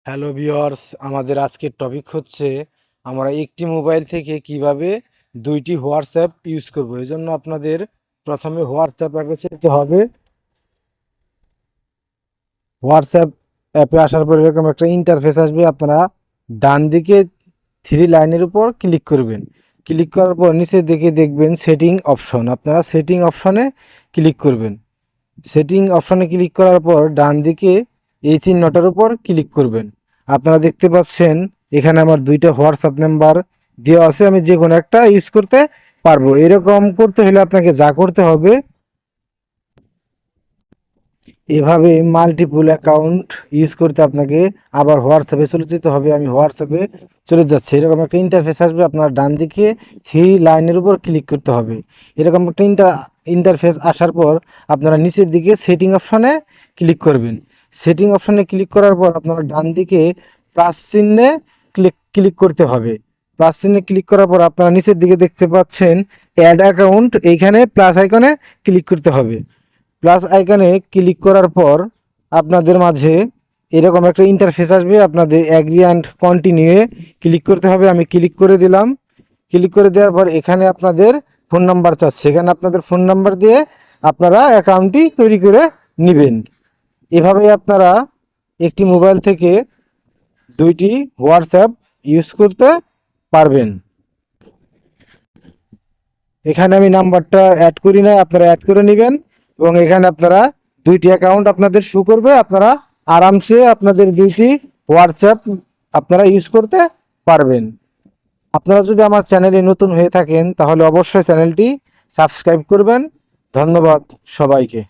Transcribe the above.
Hello viewers, আমাদের আজকের topic হচ্ছে আমরা একটি মোবাইল থেকে কিভাবে দুইটি হোয়াটসঅ্যাপ ইউজ করব। এই জন্য আপনাদের প্রথমে হোয়াটসঅ্যাপ অ্যাপে যেতে হবে। হোয়াটসঅ্যাপ অ্যাপে আসার পর এরকম একটা ইন্টারফেস আসবে। আপনারা ডান দিকে থ্রি লাইনের উপর ক্লিক করবেন। ক্লিক করার পর নিচের দিকে দেখবেন সেটিং অপশন। আপনারা সেটিং অপশনে ক্লিক করবেন। সেটিং অপশনে ক্লিক করার পর ডান দিকে এই চিহ্নটার উপর ক্লিক করবেন। আপনারা দেখতে পাচ্ছেন এখানে আমার দুইটা হোয়াটসঅ্যাপ নাম্বার দেওয়া আছে, আমি যে কোনো একটা ইউজ করতে পারবো। এরকম করতে হলে আপনাকে যা করতে হবে, এভাবে মাল্টিপল অ্যাকাউন্ট ইউজ করতে আপনাকে আবার হোয়াটসঅ্যাপে চলে যেতে হবে। আমি হোয়াটসঅ্যাপে চলে যাচ্ছি। এরকম একটা ইন্টারফেস আসবে, আপনার ডান দিকে থ্রি লাইনের উপর ক্লিক করতে হবে। এরকম একটা ইন্টারফেস আসার পর আপনারা নিচের দিকে সেটিং অপশনে ক্লিক করবেন। সেটিং অপশনে ক্লিক করার পর আপনারা ডান দিকে প্লাস চিহ্নে ক্লিক করতে হবে। প্লাস চিহ্নে ক্লিক করার পর আপনারা নিচের দিকে দেখতে পাচ্ছেন অ্যাড অ্যাকাউন্ট, এইখানে প্লাস আইকনে ক্লিক করতে হবে। প্লাস আইকনে ক্লিক করার পর আপনাদের মাঝে এরকম একটা ইন্টারফেস আসবে, আপনাদের অ্যাগ্রি অ্যান্ড কন্টিনিউয়ে ক্লিক করতে হবে। আমি ক্লিক করে দিলাম। ক্লিক করে দেওয়ার পর এখানে আপনাদের ফোন নাম্বার চাচ্ছে, এখানে আপনাদের ফোন নাম্বার দিয়ে আপনারা অ্যাকাউন্টটি তৈরি করে নেবেন। এভাবেই আপনারা একটি মোবাইল থেকে দুইটি হোয়াটসঅ্যাপ ইউজ করতে পারবেন। এখানে আমি নাম্বারটা অ্যাড করি না, আপনারা অ্যাড করে নেবেন এবং এখানে আপনারা দুইটি অ্যাকাউন্ট আপনাদের শো করবে। আপনারা আরামসে আপনাদের দুইটি হোয়াটসঅ্যাপ আপনারা ইউজ করতে পারবেন। আপনারা যদি আমার চ্যানেলে নতুন হয়ে থাকেন তাহলে অবশ্যই চ্যানেলটি সাবস্ক্রাইব করবেন। ধন্যবাদ সবাইকে।